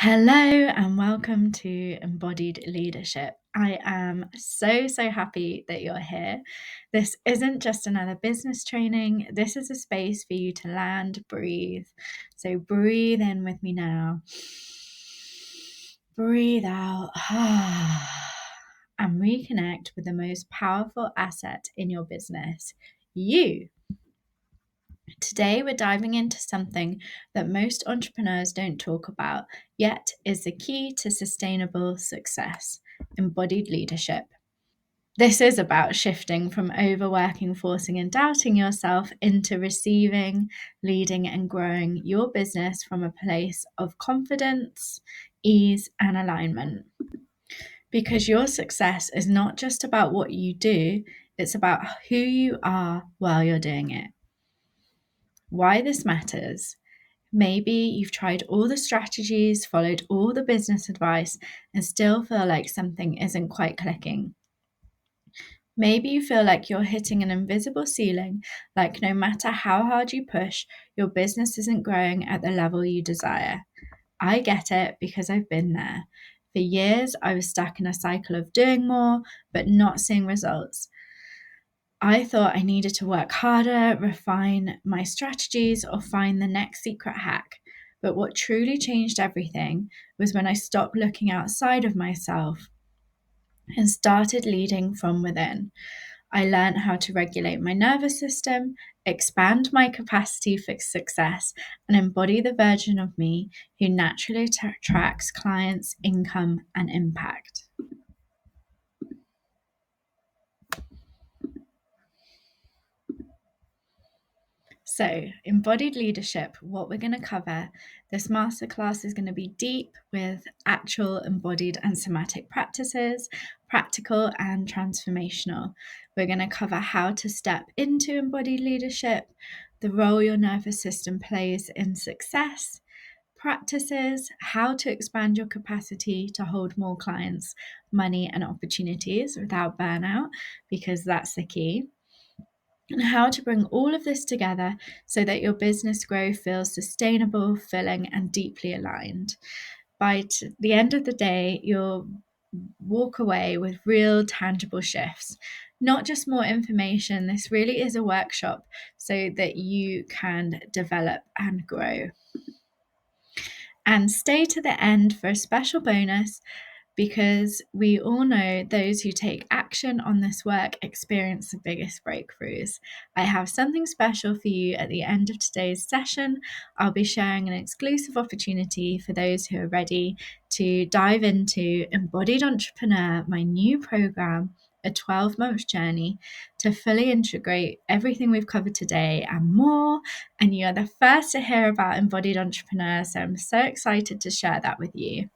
Hello and welcome to Embodied Leadership. I am so happy that you're here. This isn't just another business training. This is a space for you to land, breathe. So breathe in with me now. Breathe out. And reconnect with the most powerful asset in your business, you. Today, we're diving into something that most entrepreneurs don't talk about, yet is the key to sustainable success: embodied leadership. This is about shifting from overworking, forcing, and doubting yourself into receiving, leading, and growing your business from a place of confidence, ease, and alignment. Because your success is not just about what you do, it's about who you are while you're doing it. Why this matters: maybe you've tried all the strategies, followed all the business advice, and still feel like something isn't quite clicking. Maybe you feel like you're hitting an invisible ceiling, like no matter how hard you push, your business isn't growing at the level you desire. I get it because I've been there. For years, I was stuck in a cycle of doing more, but not seeing results. I thought I needed to work harder, refine my strategies, or find the next secret hack. But what truly changed everything was when I stopped looking outside of myself and started leading from within. I learned how to regulate my nervous system, expand my capacity for success, and embody the version of me who naturally attracts clients, income, and impact. So, embodied leadership, what we're going to cover. This masterclass is going to be deep with actual embodied and somatic practices, practical and transformational. We're going to cover how to step into embodied leadership, the role your nervous system plays in success, practices, how to expand your capacity to hold more clients, money, and opportunities without burnout, because that's the key, and how to bring all of this together so that your business growth feels sustainable, filling, and deeply aligned. By the end of the day, you'll walk away with real, tangible shifts. Not just more information, this really is a workshop so that you can develop and grow. And stay to the end for a special bonus, because we all know those who take action on this work experience the biggest breakthroughs. I have something special for you at the end of today's session. I'll be sharing an exclusive opportunity for those who are ready to dive into Embodied Entrepreneur, my new program, a 12-month journey to fully integrate everything we've covered today and more. And you're the first to hear about Embodied Entrepreneur, so I'm so excited to share that with you.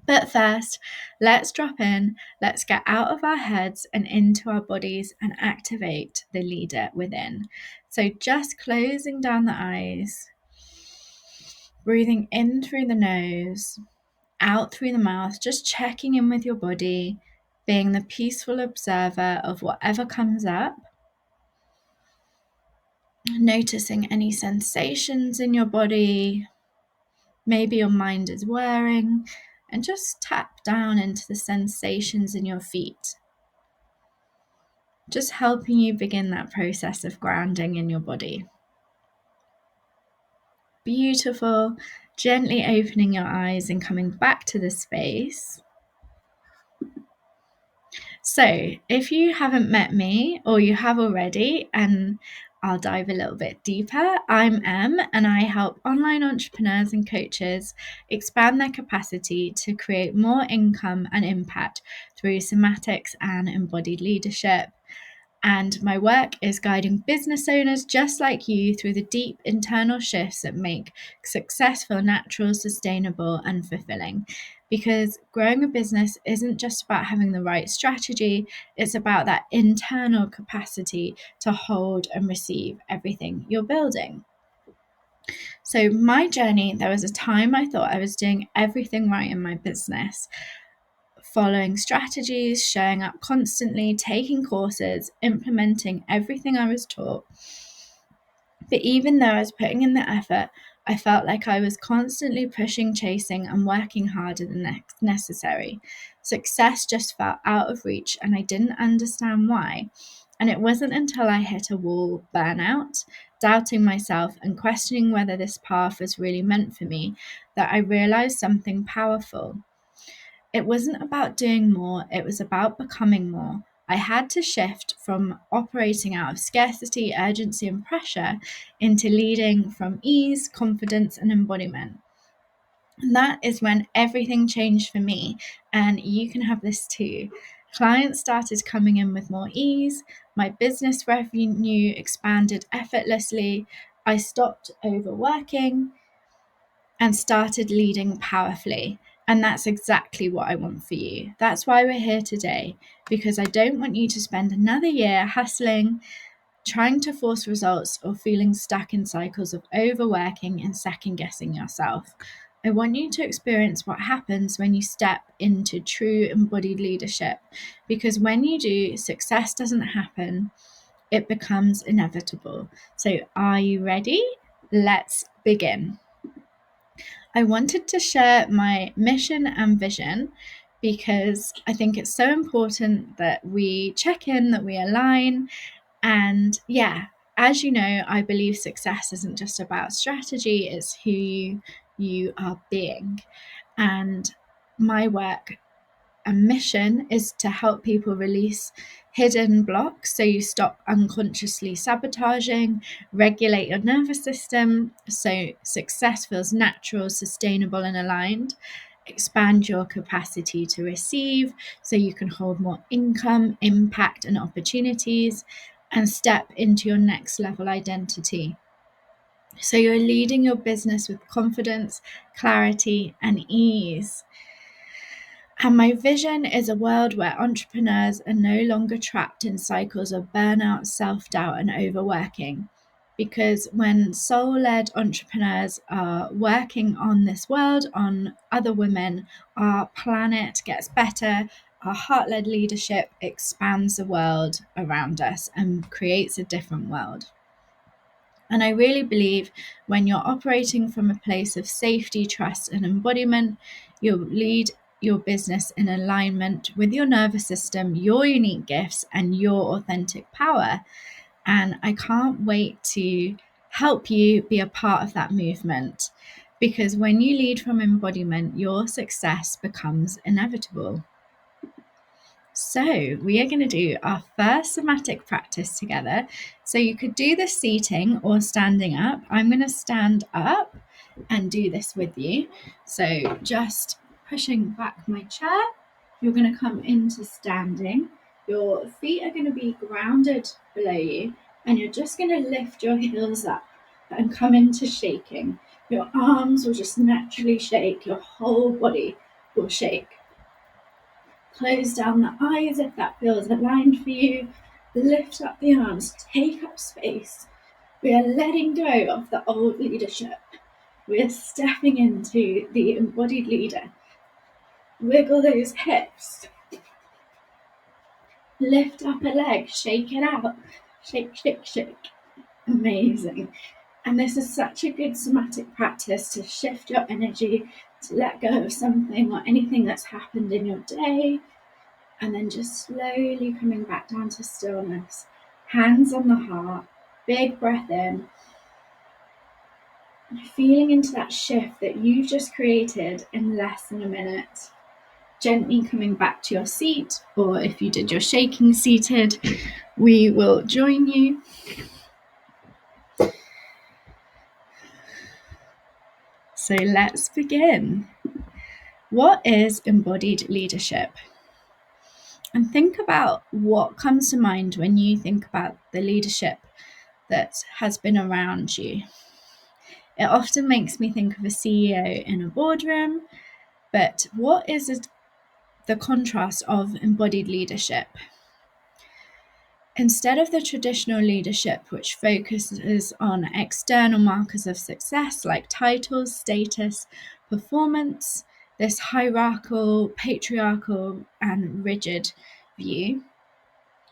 But first, let's drop in, let's get out of our heads and into our bodies and activate the leader within. So just closing down the eyes, breathing in through the nose, out through the mouth, just checking in with your body, being the peaceful observer of whatever comes up, noticing any sensations in your body. Maybe your mind is whirring, and just tap down into the sensations in your feet, just helping you begin that process of grounding in your body. Beautiful. Gently opening your eyes and coming back to the space. So, if you haven't met me, or you have already, and I'll dive a little bit deeper. I'm Em, and I help online entrepreneurs and coaches expand their capacity to create more income and impact through somatics and embodied leadership. And my work is guiding business owners just like you through the deep internal shifts that make success feel natural, sustainable, and fulfilling. Because growing a business isn't just about having the right strategy, it's about that internal capacity to hold and receive everything you're building. So, my journey, there was a time I thought I was doing everything right in my business, following strategies, showing up constantly, taking courses, implementing everything I was taught. But even though I was putting in the effort, I felt like I was constantly pushing, chasing, and working harder than necessary. Success just felt out of reach, and I didn't understand why. And it wasn't until I hit a wall, burnout, doubting myself, and questioning whether this path was really meant for me, that I realized something powerful. It wasn't about doing more, it was about becoming more. I had to shift from operating out of scarcity, urgency, and pressure into leading from ease, confidence, and embodiment. And that is when everything changed for me. And you can have this too. Clients started coming in with more ease. My business revenue expanded effortlessly. I stopped overworking and started leading powerfully. And that's exactly what I want for you. That's why we're here today, because I don't want you to spend another year hustling, trying to force results, or feeling stuck in cycles of overworking and second guessing yourself. I want you to experience what happens when you step into true embodied leadership, because when you do, success doesn't happen, it becomes inevitable. So, are you ready? Let's begin. I wanted to share my mission and vision because I think it's so important that we check in, that we align. And yeah, as you know, I believe success isn't just about strategy, it's who you are being. And my work and mission is to help people release hidden blocks so you stop unconsciously sabotaging, regulate your nervous system so success feels natural, sustainable, and aligned. Expand your capacity to receive so you can hold more income, impact, and opportunities, and step into your next level identity. So you're leading your business with confidence, clarity, and ease. And my vision is a world where entrepreneurs are no longer trapped in cycles of burnout, self doubt, and overworking. Because when soul led entrepreneurs are working on this world, on other women, our planet gets better. Our heart led leadership expands the world around us and creates a different world. And I really believe when you're operating from a place of safety, trust, and embodiment, you'll lead your business in alignment with your nervous system, your unique gifts, and your authentic power. And I can't wait to help you be a part of that movement, because when you lead from embodiment, your success becomes inevitable. So, we are going to do our first somatic practice together. So, you could do this seating or standing up. I'm going to stand up and do this with you. So, just pushing back my chair, you're going to come into standing. Your feet are going to be grounded below you, and you're just going to lift your heels up and come into shaking. Your arms will just naturally shake, your whole body will shake. Close down the eyes if that feels aligned for you. Lift up the arms, take up space. We are letting go of the old leadership. We are stepping into the embodied leader. Wiggle those hips. Lift up a leg, shake it out. Shake, shake, shake. Amazing. And this is such a good somatic practice to shift your energy, to let go of something or anything that's happened in your day. And then just slowly coming back down to stillness. Hands on the heart, big breath in. Feeling into that shift that you've just created in less than a minute. Gently coming back to your seat, or if you did your shaking seated, we will join you. So let's begin. What is embodied leadership? And think about what comes to mind when you think about the leadership that has been around you. It often makes me think of a CEO in a boardroom, but what is the contrast of embodied leadership? Instead of the traditional leadership, which focuses on external markers of success like titles, status, performance, this hierarchical, patriarchal, and rigid view,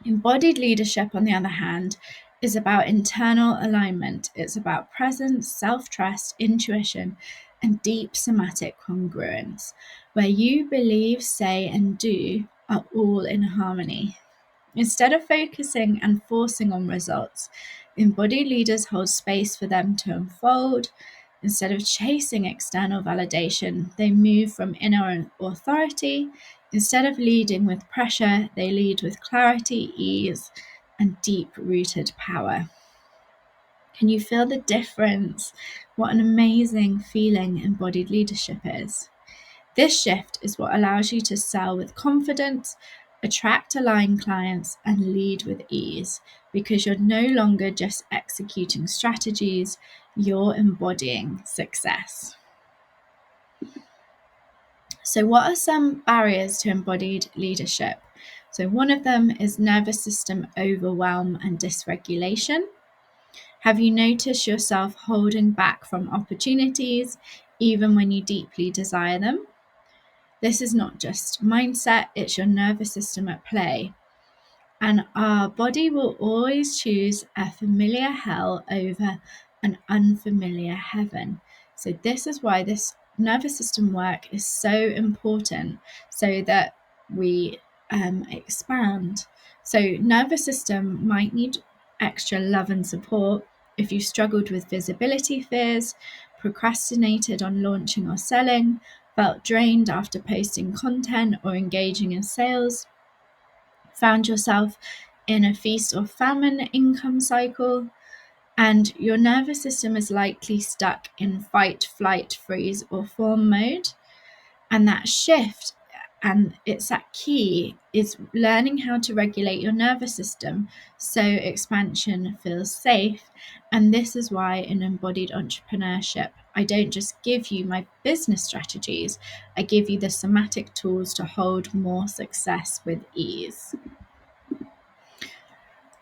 embodied leadership, on the other hand, is about internal alignment. It's about presence, self-trust, intuition, and deep somatic congruence, where you believe, say, and do are all in harmony. Instead of focusing and forcing on results, embodied leaders hold space for them to unfold. Instead of chasing external validation, they move from inner authority. Instead of leading with pressure, they lead with clarity, ease, and deep rooted power. Can you feel the difference? What an amazing feeling embodied leadership is. This shift is what allows you to sell with confidence, attract aligned clients, and lead with ease, because you're no longer just executing strategies, you're embodying success. So, what are some barriers to embodied leadership? So, one of them is nervous system overwhelm and dysregulation. Have you noticed yourself holding back from opportunities, even when you deeply desire them? This is not just mindset, it's your nervous system at play. And our body will always choose a familiar hell over an unfamiliar heaven. So, this is why this nervous system work is so important, so that we expand. So, nervous system might need extra love and support if you struggled with visibility fears, procrastinated on launching or selling, felt drained after posting content or engaging in sales, found yourself in a feast or famine income cycle, and your nervous system is likely stuck in fight, flight, freeze, or fawn mode. And that shift, and it's that key, is learning how to regulate your nervous system so expansion feels safe. And this is why in embodied entrepreneurship, I don't just give you my business strategies, I give you the somatic tools to hold more success with ease.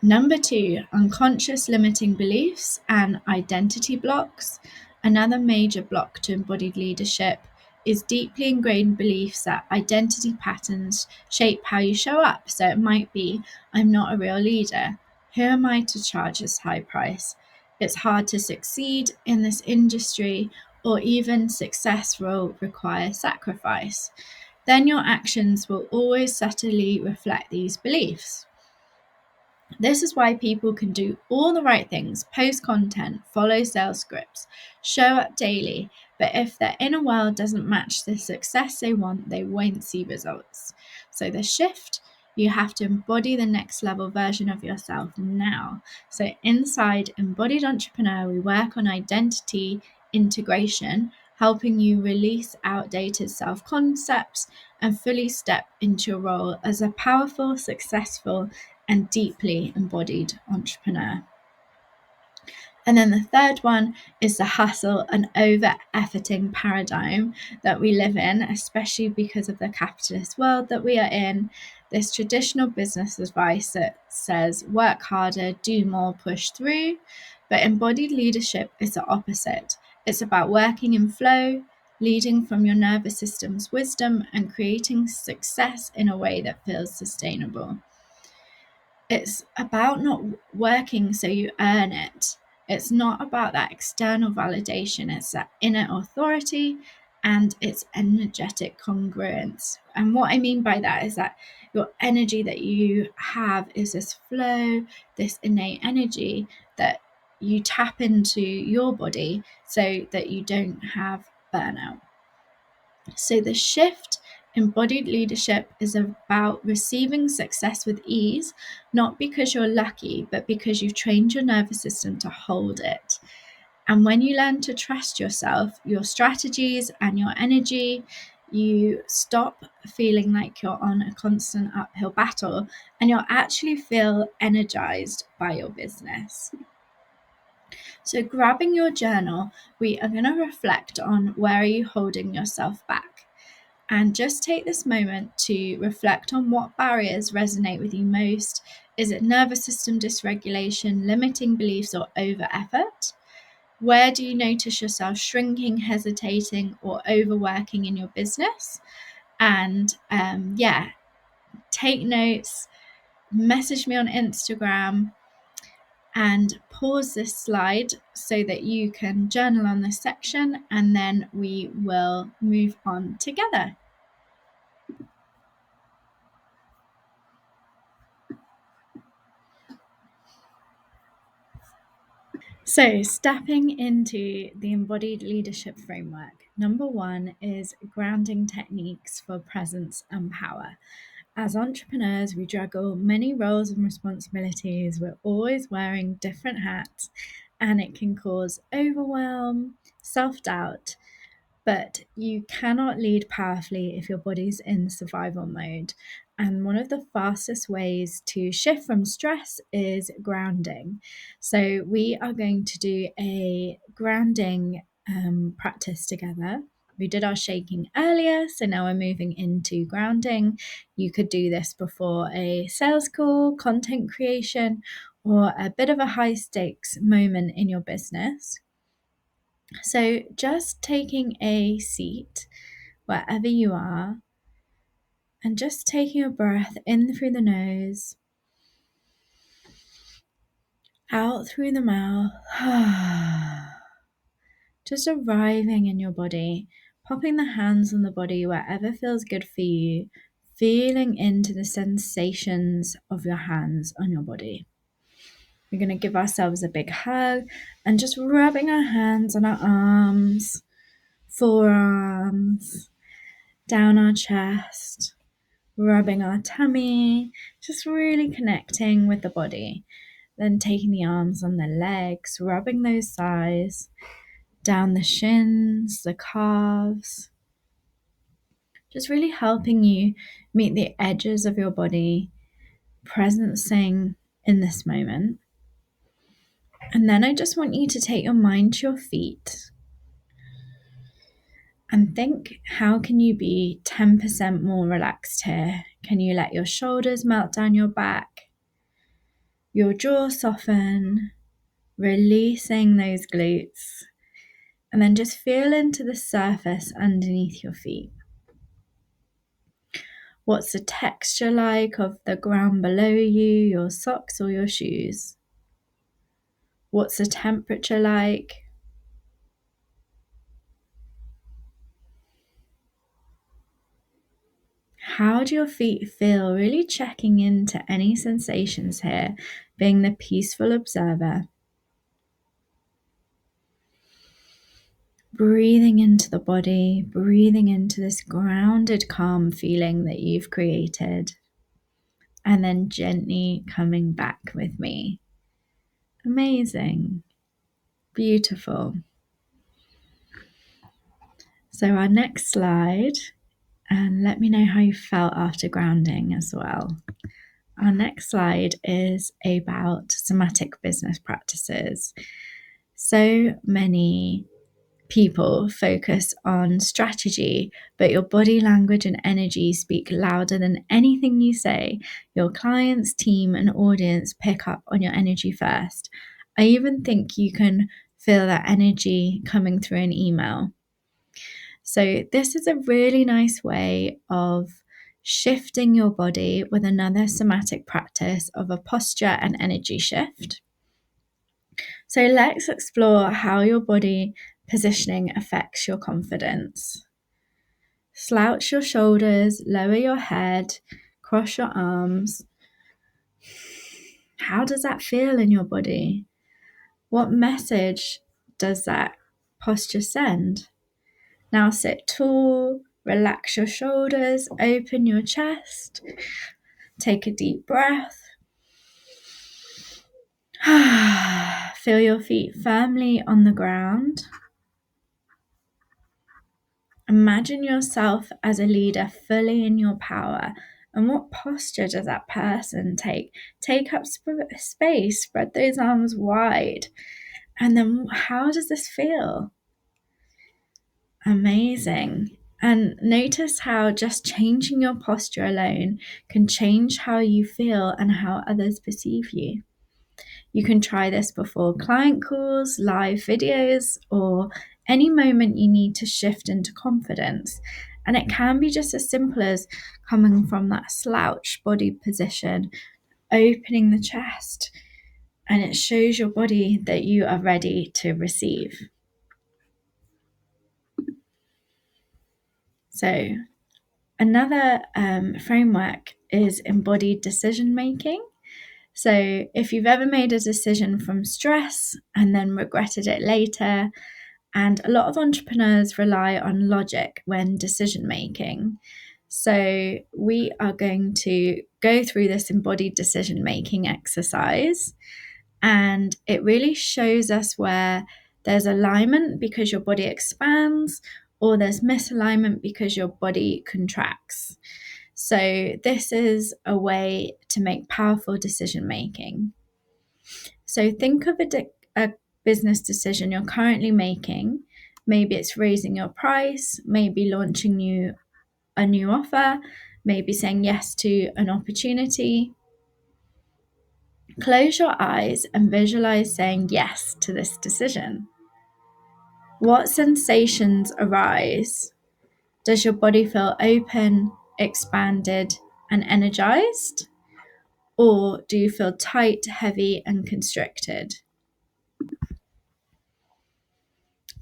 Number 2, unconscious limiting beliefs and identity blocks. Another major block to embodied leadership is deeply ingrained beliefs that identity patterns shape how you show up. So it might be, I'm not a real leader. Who am I to charge this high price? It's hard to succeed in this industry, or even success will require sacrifice. Then your actions will always subtly reflect these beliefs. This is why people can do all the right things, post content, follow sales scripts, show up daily, but if their inner world doesn't match the success they want, they won't see results. So the shift, you have to embody the next level version of yourself now. So inside Embodied Entrepreneur, we work on identity integration, helping you release outdated self-concepts and fully step into your role as a powerful, successful, and deeply embodied entrepreneur. And then the third one is the hustle and over efforting paradigm that we live in, especially because of the capitalist world that we are in. This traditional business advice that says work harder, do more, push through. But embodied leadership is the opposite. It's about working in flow, leading from your nervous system's wisdom, and creating success in a way that feels sustainable. It's about not working so you earn it. It's not about that external validation. It's that inner authority and its energetic congruence. And what I mean by that is that your energy that you have is this flow, this innate energy that you tap into your body so that you don't have burnout. So the shift, embodied leadership, is about receiving success with ease, not because you're lucky, but because you've trained your nervous system to hold it. And when you learn to trust yourself, your strategies, and your energy, you stop feeling like you're on a constant uphill battle, and you'll actually feel energized by your business. So grabbing your journal, we are going to reflect on where are you holding yourself back. And just take this moment to reflect on what barriers resonate with you most. Is it nervous system dysregulation, limiting beliefs, or over effort? Where do you notice yourself shrinking, hesitating, or overworking in your business? And take notes, message me on Instagram, and pause this slide so that you can journal on this section, and then we will move on together. So, stepping into the embodied leadership framework, number one is grounding techniques for presence and power. As entrepreneurs, we juggle many roles and responsibilities. We're always wearing different hats, and it can cause overwhelm, self doubt. But you cannot lead powerfully if your body's in survival mode. And one of the fastest ways to shift from stress is grounding. So, we are going to do a grounding practice together. We did our shaking earlier, so now we're moving into grounding. You could do this before a sales call, content creation, or a bit of a high stakes moment in your business. So, just taking a seat wherever you are and just taking a breath in through the nose, out through the mouth, just arriving in your body, popping the hands on the body wherever feels good for you, feeling into the sensations of your hands on your body. We're going to give ourselves a big hug and just rubbing our hands on our arms, forearms, down our chest, rubbing our tummy, just really connecting with the body. Then taking the arms on the legs, rubbing those thighs, down the shins, the calves, just really helping you meet the edges of your body, presencing in this moment. And then I just want you to take your mind to your feet and think, how can you be 10% more relaxed here? Can you let your shoulders melt down your back, your jaw soften, releasing those glutes, and then just feel into the surface underneath your feet. What's the texture like of the ground below you, your socks or your shoes? What's the temperature like? How do your feet feel? Really checking into any sensations here, being the peaceful observer. Breathing into the body, breathing into this grounded, calm feeling that you've created, and then gently coming back with me. Amazing. Beautiful. So, our next slide, and let me know how you felt after grounding as well. Our next slide is about somatic business practices. So many people focus on strategy, but your body language and energy speak louder than anything you say. Your clients, team, and audience pick up on your energy first. I even think you can feel that energy coming through an email. So this is a really nice way of shifting your body with another somatic practice of a posture and energy shift. So let's explore how your body positioning affects your confidence. Slouch your shoulders, lower your head, cross your arms. How does that feel in your body? What message does that posture send? Now sit tall, relax your shoulders, open your chest, take a deep breath. Feel your feet firmly on the ground. Imagine yourself as a leader fully in your power. And what posture does that person take? Take up space, spread those arms wide. And then how does this feel? Amazing. And notice how just changing your posture alone can change how you feel and how others perceive you. You can try this before client calls, live videos, or any moment you need to shift into confidence. And it can be just as simple as coming from that slouch body position, opening the chest, and it shows your body that you are ready to receive. So another framework is embodied decision making. So if you've ever made a decision from stress and then regretted it later, and a lot of entrepreneurs rely on logic when decision making. So we are going to go through this embodied decision making exercise, and it really shows us where there's alignment because your body expands, or there's misalignment because your body contracts. So this is a way to make powerful decision making. So think of a business decision you're currently making. Maybe it's raising your price, maybe launching a new offer, maybe saying yes to an opportunity. Close your eyes and visualize saying yes to this decision. What sensations arise? Does your body feel open, expanded, and energized? Or do you feel tight, heavy, and constricted?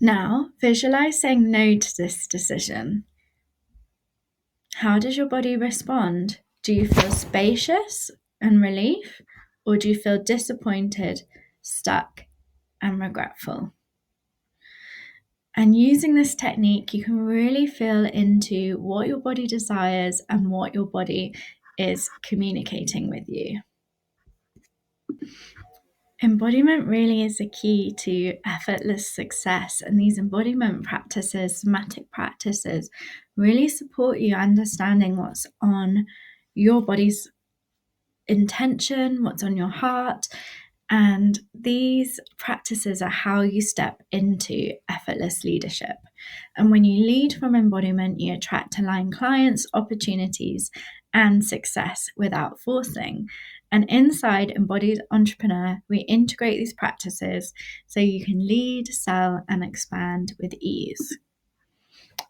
Now, visualize saying no to this decision. How does your body respond? Do you feel spacious and relief, or do you feel disappointed, stuck, and regretful? And using this technique, you can really feel into what your body desires and what your body is communicating with you. Embodiment really is the key to effortless success, and these embodiment practices, somatic practices, really support you understanding what's on your body's intention, what's on your heart. And these practices are how you step into effortless leadership. And when you lead from embodiment, you attract aligned clients, opportunities, and success without forcing. And inside Embodied Entrepreneur, we integrate these practices so you can lead, sell, and expand with ease.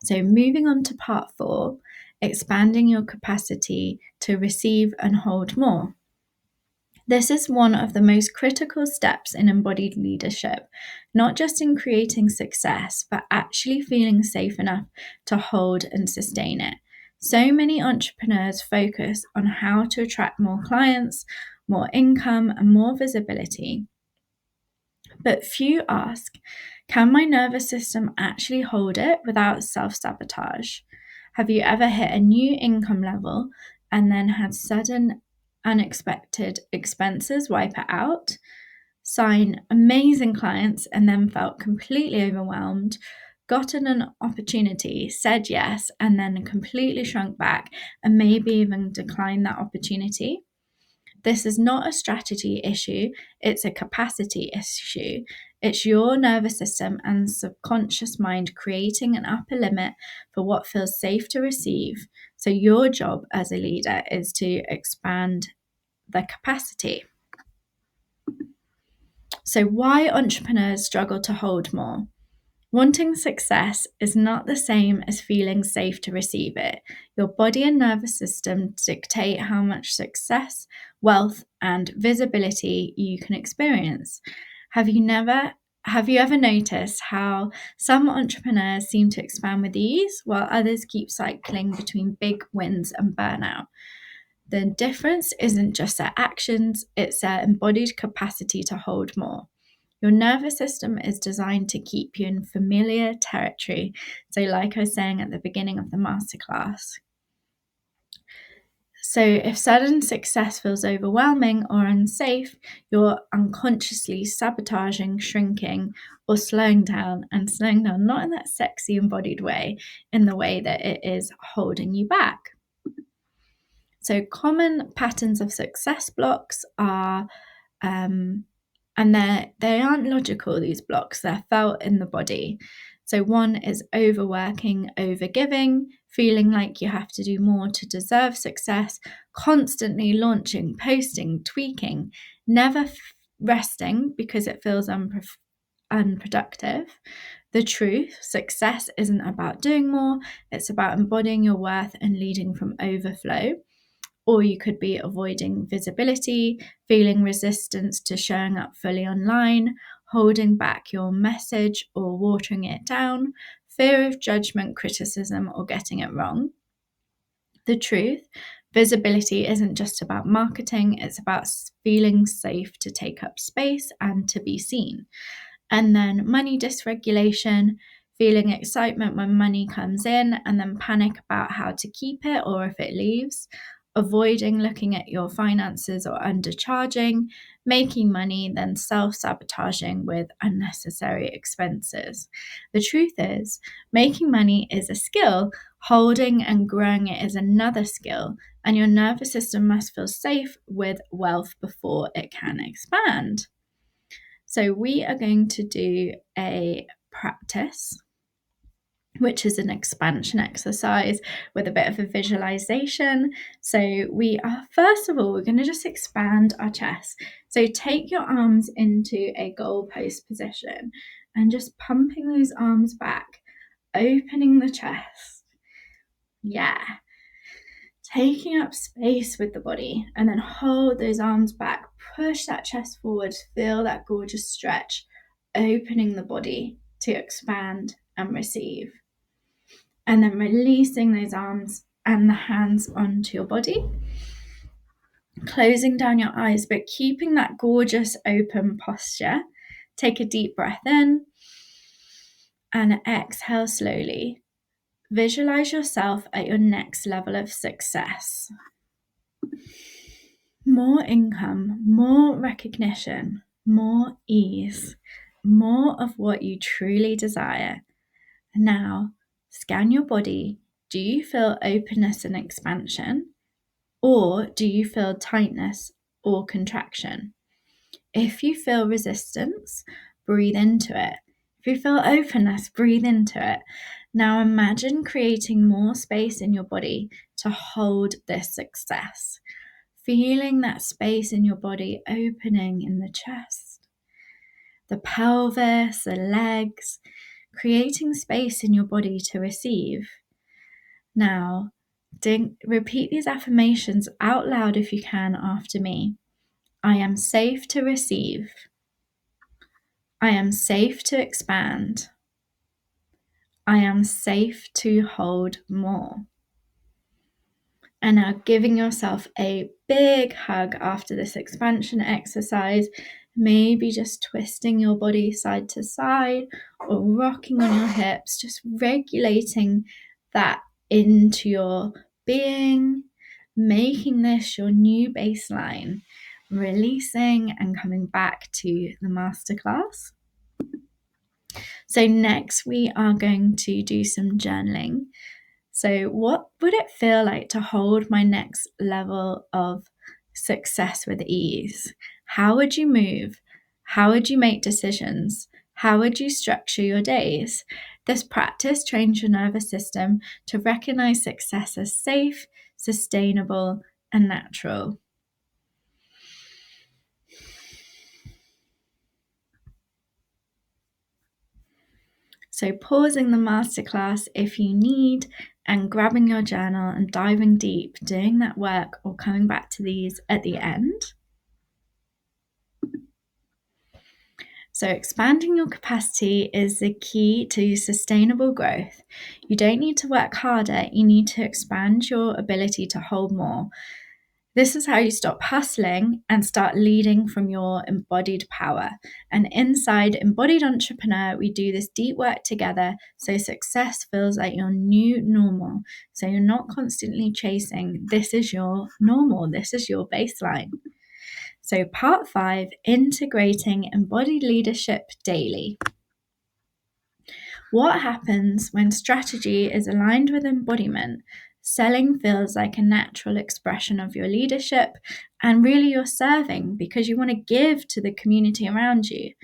So, moving on to part 4, expanding your capacity to receive and hold more. This is one of the most critical steps in embodied leadership, not just in creating success, but actually feeling safe enough to hold and sustain it. So many entrepreneurs focus on how to attract more clients, more income, and more visibility. But few ask, can my nervous system actually hold it without self-sabotage? Have you ever hit a new income level and then had sudden unexpected expenses wipe it out? Sign amazing clients and then felt completely overwhelmed, gotten an opportunity, said yes, and then completely shrunk back and maybe even declined that opportunity? This is not a strategy issue, it's a capacity issue. It's your nervous system and subconscious mind creating an upper limit for what feels safe to receive. So, your job as a leader is to expand the capacity. So, why entrepreneurs struggle to hold more? Wanting success is not the same as feeling safe to receive it. Your body and nervous system dictate how much success, wealth, and visibility you can experience. Have you ever noticed how some entrepreneurs seem to expand with ease while others keep cycling between big wins and burnout? The difference isn't just their actions, it's their embodied capacity to hold more. Your nervous system is designed to keep you in familiar territory. So, like I was saying at the beginning of the masterclass. So, if sudden success feels overwhelming or unsafe, you're unconsciously sabotaging, shrinking, or slowing down, and slowing down not in that sexy embodied way, in the way that it is holding you back. So, common patterns of success blocks are and they aren't logical, these blocks, they're felt in the body. So one is overworking, overgiving, feeling like you have to do more to deserve success, constantly launching, posting, tweaking, never resting because it feels unproductive. The truth, success isn't about doing more, it's about embodying your worth and leading from overflow. or you could be avoiding visibility, feeling resistance to showing up fully online, holding back your message or watering it down, fear of judgment, criticism, or getting it wrong. The truth, visibility isn't just about marketing, it's about feeling safe to take up space and to be seen. And then money dysregulation, feeling excitement when money comes in and then panic about how to keep it or if it leaves, avoiding looking at your finances or undercharging, making money, then self-sabotaging with unnecessary expenses. The truth is, making money is a skill, holding and growing it is another skill, and your nervous system must feel safe with wealth before it can expand. So we are going to do a practice, which is an expansion exercise with a bit of a visualization. So first of all, we're going to just expand our chest. So take your arms into a goalpost position and just pumping those arms back, opening the chest. Yeah. Taking up space with the body, and then hold those arms back, push that chest forward, feel that gorgeous stretch, opening the body to expand and receive. And then releasing those arms and the hands onto your body. Closing down your eyes, but keeping that gorgeous open posture. Take a deep breath in and exhale slowly. Visualize yourself at your next level of success. More income, more recognition, more ease, more of what you truly desire. Now, scan your body. Do you feel openness and expansion? Or do you feel tightness or contraction? If you feel resistance, breathe into it. If you feel openness, breathe into it. Now imagine creating more space in your body to hold this success. Feeling that space in your body opening in the chest, the pelvis, the legs, creating space in your body to receive. Now, repeat these affirmations out loud if you can after me. I am safe to receive. I am safe to expand. I am safe to hold more. And now giving yourself a big hug after this expansion exercise, maybe just twisting your body side to side or rocking on your hips, just regulating that into your being, making this your new baseline, releasing and coming back to the masterclass. So next we are going to do some journaling. So what would it feel like to hold my next level of success with ease? How would you move? How would you make decisions? How would you structure your days? This practice trains your nervous system to recognize success as safe, sustainable, and natural. So pausing the masterclass if you need, and grabbing your journal and diving deep, doing that work or coming back to these at the end. So expanding your capacity is the key to sustainable growth. You don't need to work harder, you need to expand your ability to hold more. This is how you stop hustling and start leading from your embodied power. And inside Embodied Entrepreneur, we do this deep work together so success feels like your new normal. So you're not constantly chasing, this is your normal, this is your baseline. So part 5, integrating embodied leadership daily. What happens when strategy is aligned with embodiment? Selling feels like a natural expression of your leadership, and really you're serving because you want to give to the community around you.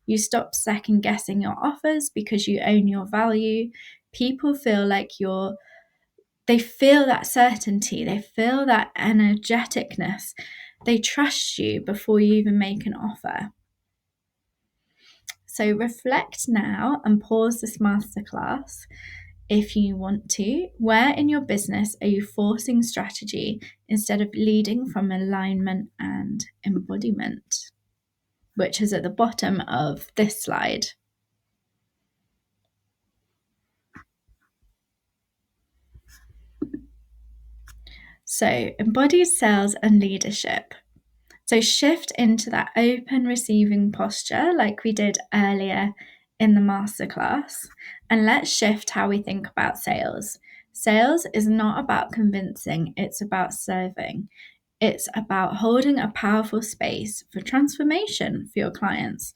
You stop second guessing your offers because you own your value. People feel like they feel that certainty, they feel that energeticness. They trust you before you even make an offer. So reflect now and pause this masterclass. if you want to, where in your business are you forcing strategy instead of leading from alignment and embodiment, which is at the bottom of this slide. So, embodied sales and leadership. So, shift into that open receiving posture like we did earlier in the masterclass, and let's shift how we think about sales. Sales is not about convincing, it's about serving. It's about holding a powerful space for transformation for your clients.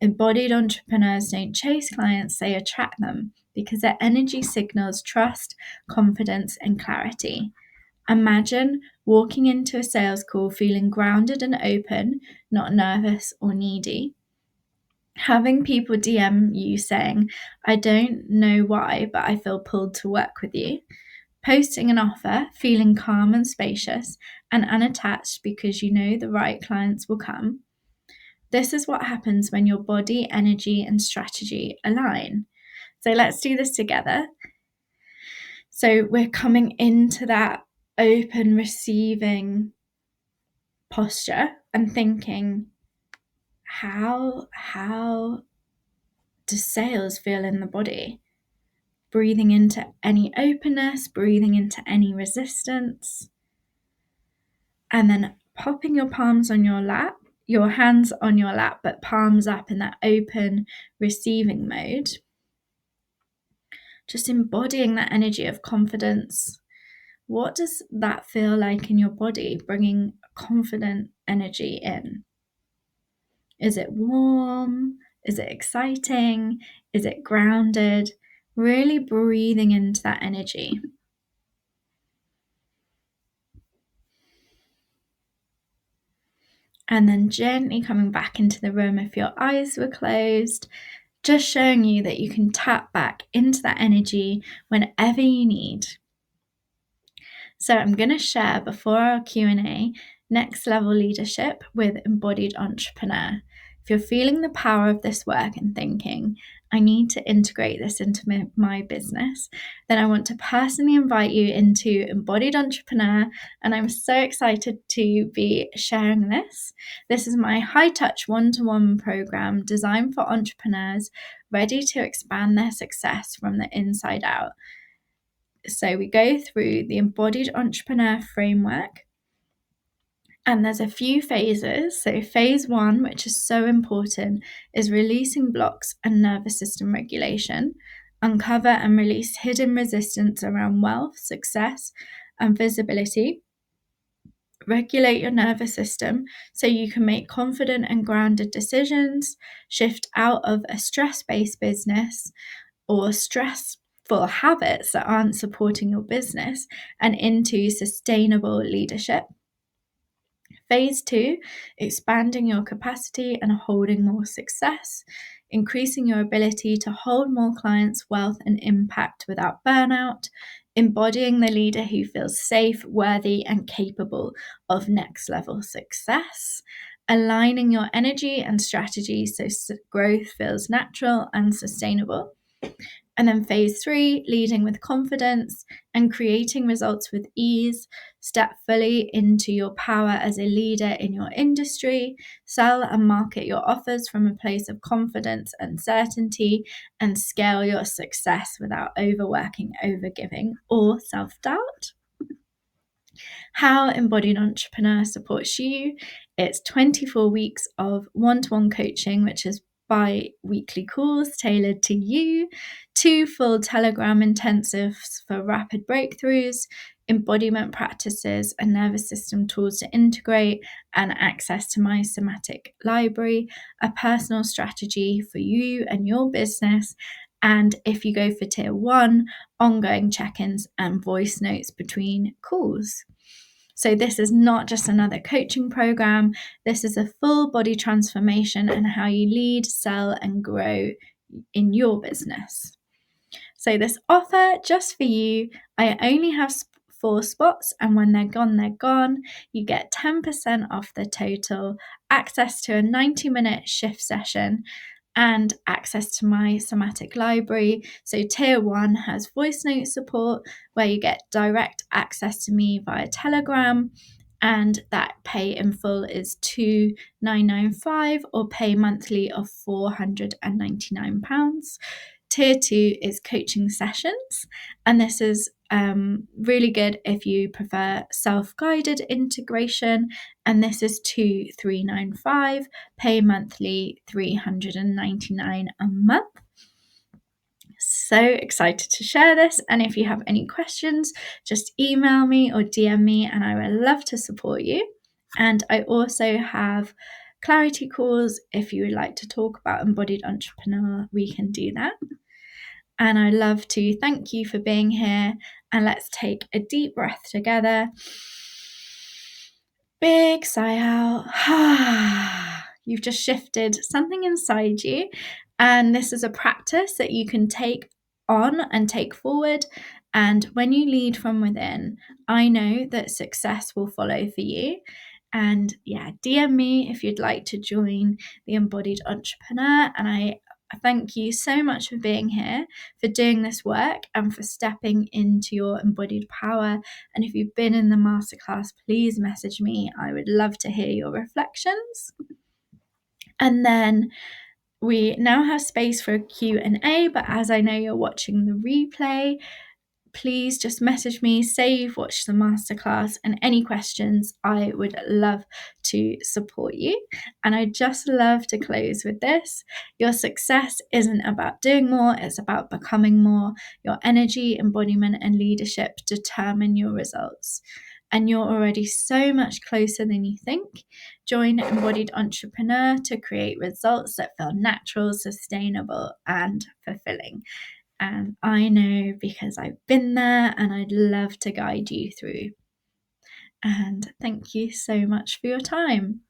Embodied entrepreneurs don't chase clients, they attract them because their energy signals trust, confidence, and clarity. Imagine walking into a sales call feeling grounded and open, not nervous or needy. Having people DM you saying, I don't know why, but I feel pulled to work with you. Posting an offer, feeling calm and spacious and unattached because you know the right clients will come. This is what happens when your body, energy, and strategy align. So let's do this together. So we're coming into that open receiving posture and thinking, how does sales feel in the body? Breathing into any openness, breathing into any resistance, and then popping your palms on your lap, your hands on your lap, but palms up in that open receiving mode. Just embodying that energy of confidence. What does that feel like in your body, bringing confident energy in? Is it warm? Is it exciting? Is it grounded? Really breathing into that energy. And then gently coming back into the room if your eyes were closed, just showing you that you can tap back into that energy whenever you need. So I'm going to share before our Q&A next level leadership with Embodied Entrepreneur. If you're feeling the power of this work and thinking, I need to integrate this into my business, then I want to personally invite you into Embodied Entrepreneur, and I'm so excited to be sharing this. This is my high-touch one-to-one program designed for entrepreneurs ready to expand their success from the inside out. So we go through the Embodied Entrepreneur framework, and there's a few phases. So phase 1, which is so important, is releasing blocks and nervous system regulation. Uncover and release hidden resistance around wealth, success, and visibility. Regulate your nervous system so you can make confident and grounded decisions. Shift out of a stress-based business or stressful habits that aren't supporting your business and into sustainable leadership. Phase 2, expanding your capacity and holding more success, increasing your ability to hold more clients, wealth, and impact without burnout, embodying the leader who feels safe, worthy, and capable of next level success, aligning your energy and strategy so growth feels natural and sustainable. And then phase 3, leading with confidence and creating results with ease. Step fully into your power as a leader in your industry. Sell and market your offers from a place of confidence and certainty, and scale your success without overworking, overgiving, or self-doubt. How Embodied Entrepreneur supports you. It's 24 weeks of one-to-one coaching, which is bi-weekly calls tailored to you, 2 full Telegram intensives for rapid breakthroughs, embodiment practices and nervous system tools to integrate, and access to my somatic library, a personal strategy for you and your business. And if you go for tier 1, ongoing check-ins and voice notes between calls. So this is not just another coaching program. This is a full body transformation and how you lead, sell, and grow in your business. So this offer just for you, I only have 4 spots, and when they're gone, they're gone. You get 10% off the total, access to a 90-minute shift session, and access to my somatic library. So tier 1 has voice note support, where you get direct access to me via Telegram, and that pay in full is £2,995 or pay monthly of £499. Tier 2 is coaching sessions, and this is really good if you prefer self-guided integration, and this is £2,395, pay monthly £399 a month. So excited to share this, and if you have any questions, just email me or DM me and I would love to support you. And I also have clarity calls. If you would like to talk about embodied entrepreneur, we can do that. And I love to thank you for being here, and let's take a deep breath together. Big sigh out. You've just shifted something inside you, and this is a practice that you can take on and take forward. And when you lead from within, I know that success will follow for you. And yeah, DM me if you'd like to join the Embodied Entrepreneur. And I thank you so much for being here, for doing this work, and for stepping into your embodied power. And if you've been in the masterclass, please message me. I would love to hear your reflections. And then we now have space for a Q&A, but as I know you're watching the replay, please just message me, say you've watched the masterclass, and any questions, I would love to support you. And I just love to close with this. Your success isn't about doing more, it's about becoming more. Your energy, embodiment, and leadership determine your results. And you're already so much closer than you think. Join Embodied Entrepreneur to create results that feel natural, sustainable, and fulfilling. And I know because I've been there, and I'd love to guide you through. And thank you so much for your time.